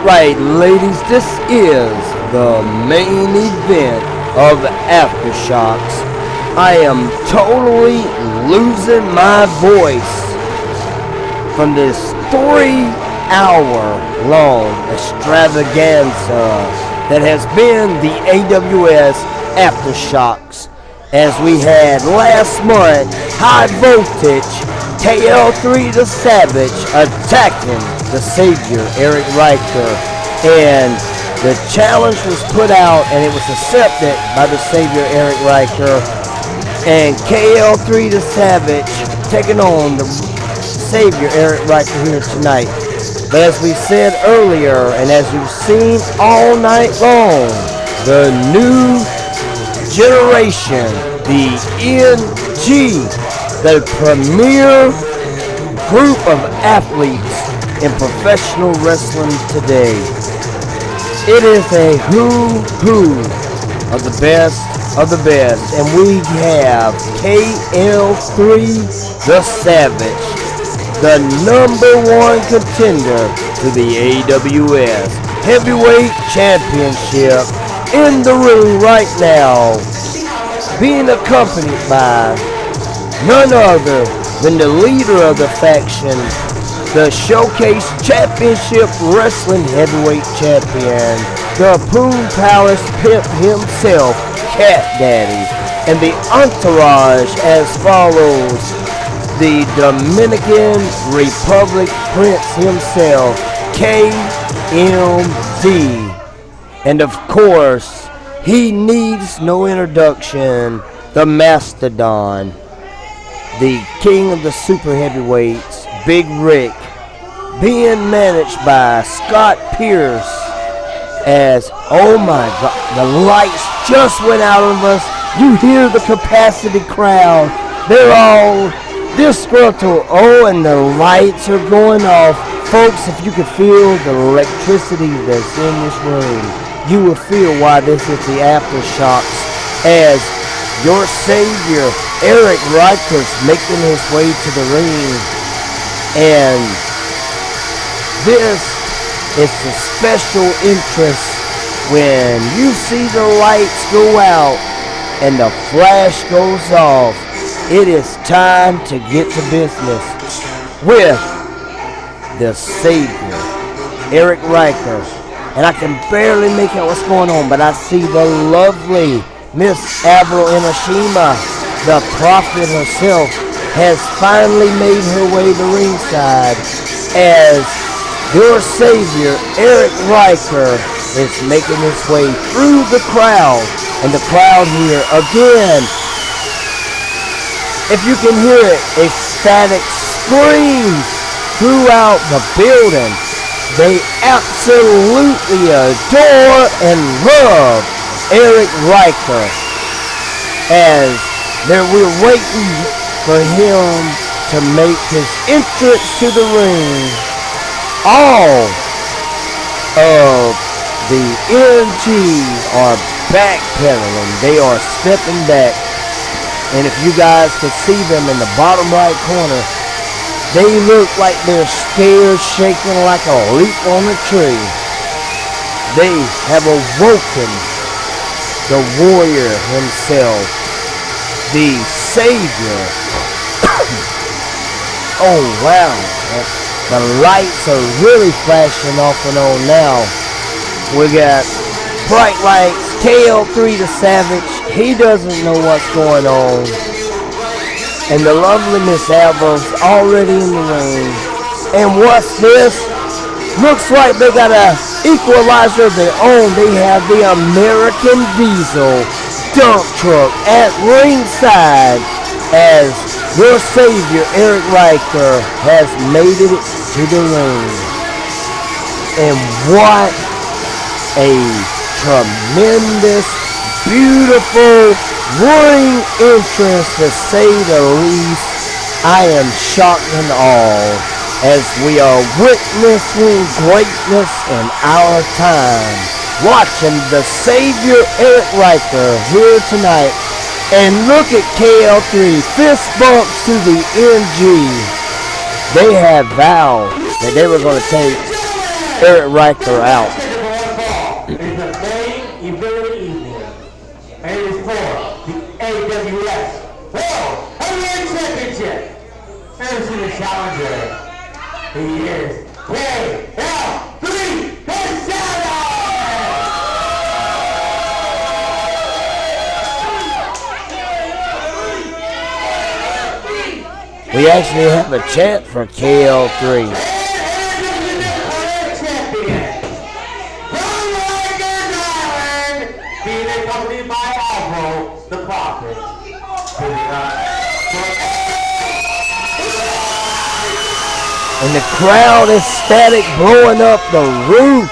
Alright, ladies, this is the main event of Aftershocks. I am totally losing my voice from this 3-hour long extravaganza that has been the AWS Aftershocks, as we had last month High Voltage KL3 the Savage attacking the Savior Erik Ryker, and the challenge was put out and it was accepted by the Savior Erik Ryker, and KL3 the Savage taking on the Savior Erik Ryker here tonight. But as we said earlier, and as you've seen all night long, the new generation, the NG, the premier group of athletes in professional wrestling today. It is a who of the best, and we have KL3 the Savage, the #1 contender to the AWS Heavyweight Championship, in the ring right now, being accompanied by none other than the leader of the faction, the Showcase Championship Wrestling Heavyweight Champion, the Poon Palace Pimp himself, Cat Daddy, and the entourage as follows: the Dominican Republic Prince himself, KMD, and of course, he needs no introduction, the Mastodon, the King of the Super Heavyweights, Big Rick, being managed by Scott Pierce. As, oh my God, the lights just went out of us. You hear the capacity crowd. They're all disgruntled. Oh, and the lights are going off. Folks, if you could feel the electricity that's in this room, you will feel why this is the Aftershocks, as your Savior Erik Ryker's making his way to the ring. And this is a special interest when you see the lights go out and the flash goes off. It is time to get to business with the Savior Erik Ryker. And I can barely make out what's going on, but I see the lovely Miss Avril Enoshima, the prophet herself, has finally made her way to ringside, as your Savior Erik Ryker is making his way through the crowd. And the crowd here, again, if you can hear it, ecstatic screams throughout the building. They absolutely adore and love Erik Ryker, as we're waiting for him to make his entrance to the ring. All of the NG are backpedaling. They are stepping back. And if you guys could see them in the bottom right corner, they look like they're scared, shaking like a leaf on a tree. They have awoken the warrior himself, the Savior. Oh wow, the lights are really flashing off and on now. We got bright lights, KL3 the Savage, he doesn't know what's going on. And the lovely Miss Avril's already in the ring. And what's this? Looks like they got a equalizer of their own. They have the American Diesel dump truck at ringside, as your Savior Erik Ryker has made it to the ring. And what a tremendous, beautiful ring entrance, to say the least. I am shocked and awe, as we are witnessing greatness in our time, watching the Savior Erik Ryker here tonight. And look at KL3, fist bumps to the NG. They have vowed that they were going to take Erik Ryker out. It is the main event of the evening. And it is for the AWS World Heavyweight Championship. And to the challenger, he is KL3, the Shadow! We actually have a chant for KL3. And the crowd is static, blowing up the roof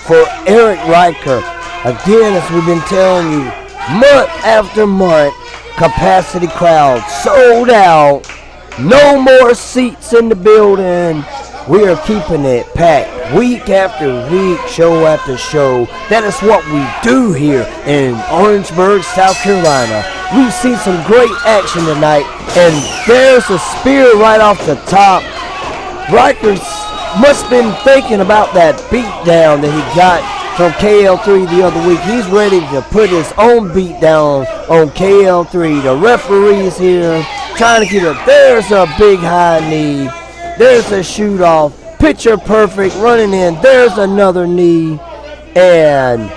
for Erik Ryker. Again, as we've been telling you, month after month, capacity crowd, sold out. No more seats in the building. We are keeping it packed week after week, show after show. That is what we do here in Orangeburg, South Carolina. We've seen some great action tonight, and there's a spear right off the top. Ryker must have been thinking about that beatdown that he got from KL3 the other week. He's ready to put his own beatdown on KL3. The referee's here trying to get it. There's a big high knee. There's a shoot off. Picture perfect running in. There's another knee. And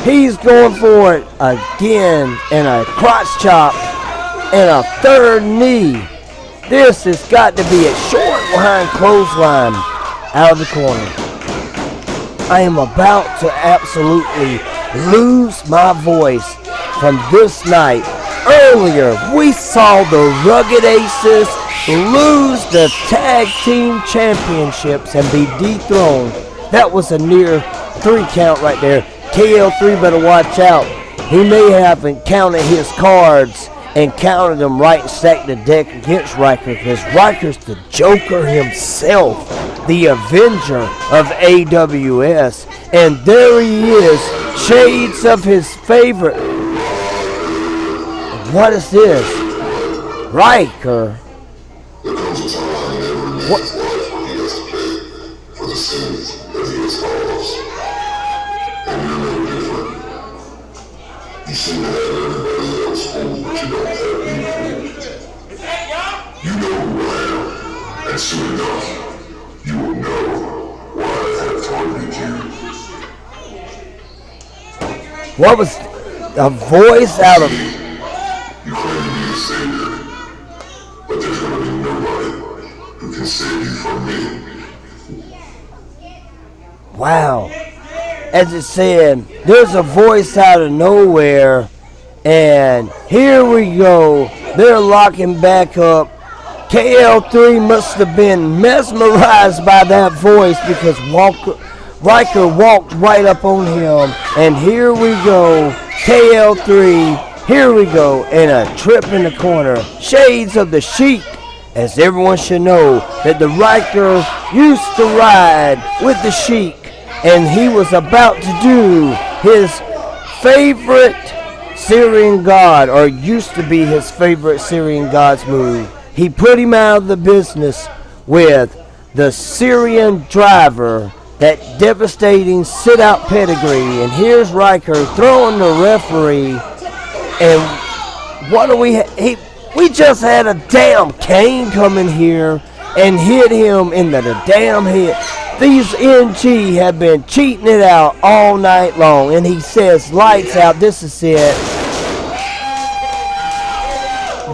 he's going for it again. And a crotch chop. And a third knee. This has got to be a short line clothesline out of the corner. I am about to absolutely lose my voice from this night. Earlier, we saw the Rugged Aces lose the tag team championships and be dethroned. That was a near 3 count right there. KL3 better watch out. He may haven't counted his cards and counted them right and stacked the deck against Ryker, because Ryker's the Joker himself, the Avenger of AWS. And there he is, shades of his favorite. What is this? Ryker. What? You seem to have everybody else hold, but you don't have me. You know who I am, and soon enough, you will know why I have targeted you. What was a voice out of... You claim to be a savior, but there's going to be nobody who can save you from me. Wow. As it said, there's a voice out of nowhere, and here we go. They're locking back up. KL3 must have been mesmerized by that voice, because Ryker walked right up on him, and here we go. KL3, here we go, and a trip in the corner. Shades of the Sheik, as everyone should know that the Ryker used to ride with the Sheik. And he was about to do his favorite Syrian god, or used to be his favorite Syrian god's move. He put him out of the business with the Syrian driver, that devastating sit-out pedigree. And here's Ryker throwing the referee. And what do we we just had a damn cane come in here and hit him in the damn head. These NG have been cheating it out all night long. And he says, lights out, this is it.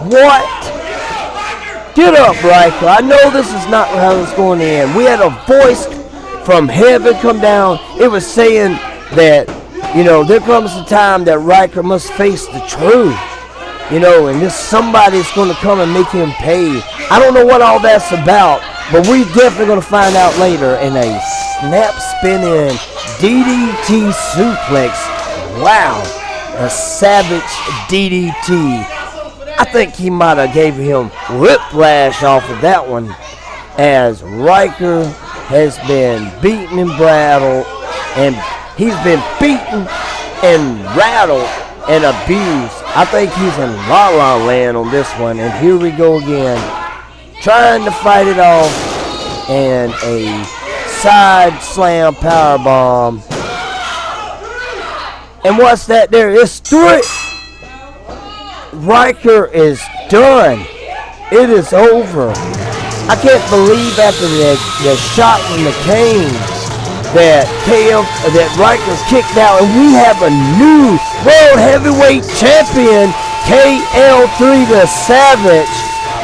What? Get up, Ryker. I know this is not how it's going to end. We had a voice from heaven come down. It was saying that, you know, there comes a time that Ryker must face the truth. You know, and this somebody's going to come and make him pay. I don't know what all that's about, but we definitely going to find out later. In a snap spinning DDT suplex. Wow. A savage DDT. I think he might have gave him whiplash off of that one, as Ryker has been beaten and rattled, and he's been beaten and rattled and abused. I think he's in La La Land on this one, and here we go again, trying to fight it off, and a side slam power bomb. And what's that there? It's 3. Riker is done. It is over. I can't believe after the shot from the cane that Riker kicked out, and we have a new World Heavyweight Champion, KL3 the Savage,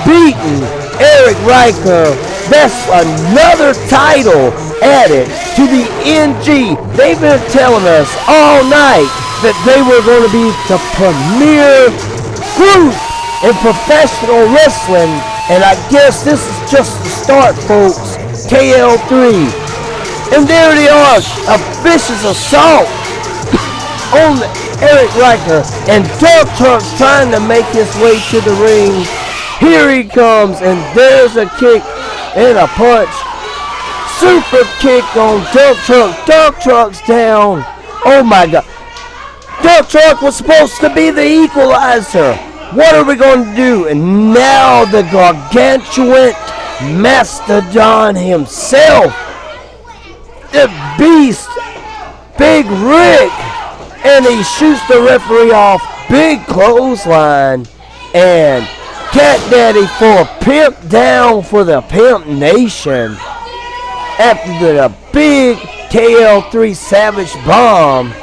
beating Erik Ryker. That's another title added to the NG. They've been telling us all night that they were going to be the premier group in professional wrestling, and I guess this is just the start, folks. KL3. And there they are, a vicious assault on Erik Ryker, and Dump Truck's trying to make his way to the ring. Here he comes, and there's a kick and a punch. Super kick on Dump Truck. Dump Truck's down. Oh my God. Dump Truck was supposed to be the equalizer. What are we going to do? And now the gargantuan mastodon himself, the beast, Big Rick, and he shoots the referee off. Big clothesline, and Cat Daddy for a pimp down for the Pimp Nation after the big KL3 Savage bomb.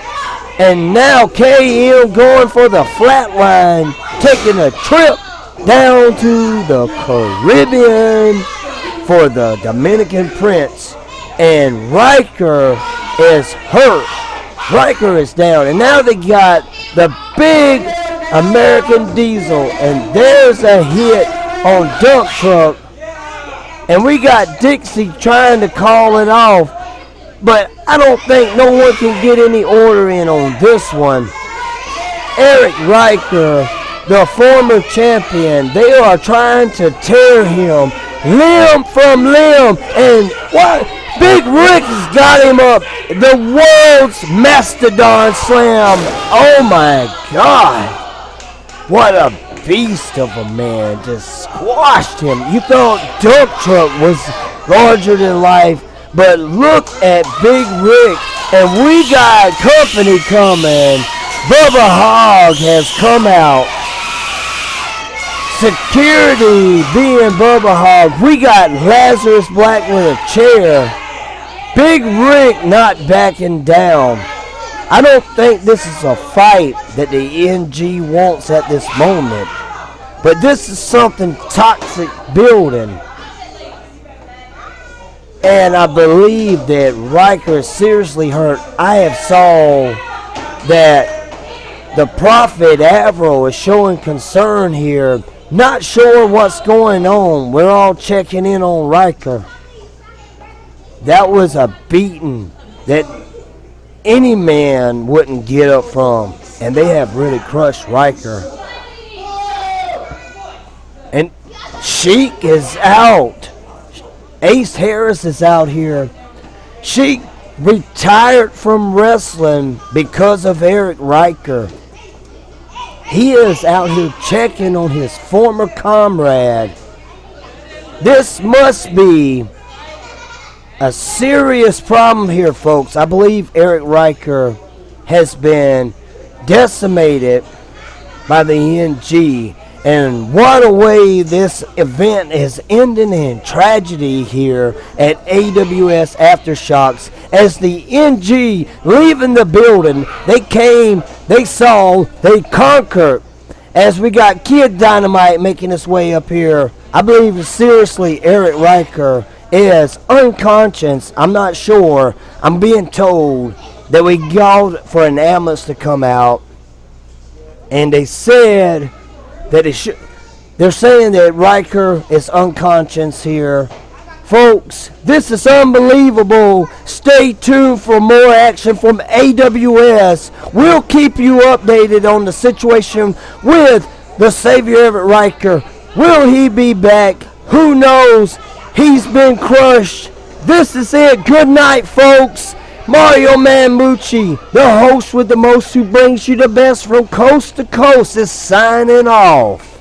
And now KM going for the flatline, taking a trip down to the Caribbean for the Dominican Prince. And Riker is hurt. Riker is down. And now they got the big American Diesel. And there's a hit on Dump Truck. And we got Dixie trying to call it off. But I don't think no one can get any order in on this one. Erik Ryker, the former champion, they are trying to tear him limb from limb. And what? Big Rick has got him up. The world's mastodon slam. Oh my God. What a beast of a man. Just squashed him. You thought Dump Truck was larger than life. But look at Big Rick. And we got company coming. Bubba Hogg has come out. Security being Bubba Hogg. We got Lazarus Black with a chair. Big Rick not backing down. I don't think this is a fight that the NG wants at this moment. But this is something toxic building. And I believe that Riker is seriously hurt. I have saw that the Prophet Avro is showing concern here. Not sure what's going on. We're all checking in on Riker. That was a beating that any man wouldn't get up from. And they have really crushed Riker. And Sheik is out. Ace Harris is out here. Sheik retired from wrestling because of Erik Ryker. He is out here checking on his former comrade. This must be a serious problem here, folks. I believe Erik Ryker has been decimated by the NG. And what a way this event is ending in tragedy here at AWS Aftershocks. As the NG leaving the building, they came, they saw, they conquered. As we got Kid Dynamite making his way up here, I believe seriously Erik Ryker is unconscious. I'm not sure. I'm being told that we called for an ambulance to come out. And they said that they're saying that Riker is unconscious here. Folks, this is unbelievable. Stay tuned for more action from AWS. We'll keep you updated on the situation with the Savior Erik Ryker. Will he be back? Who knows? He's been crushed. This is it. Good night, folks. Mario Mamucci, the host with the most, who brings you the best from coast to coast, is signing off.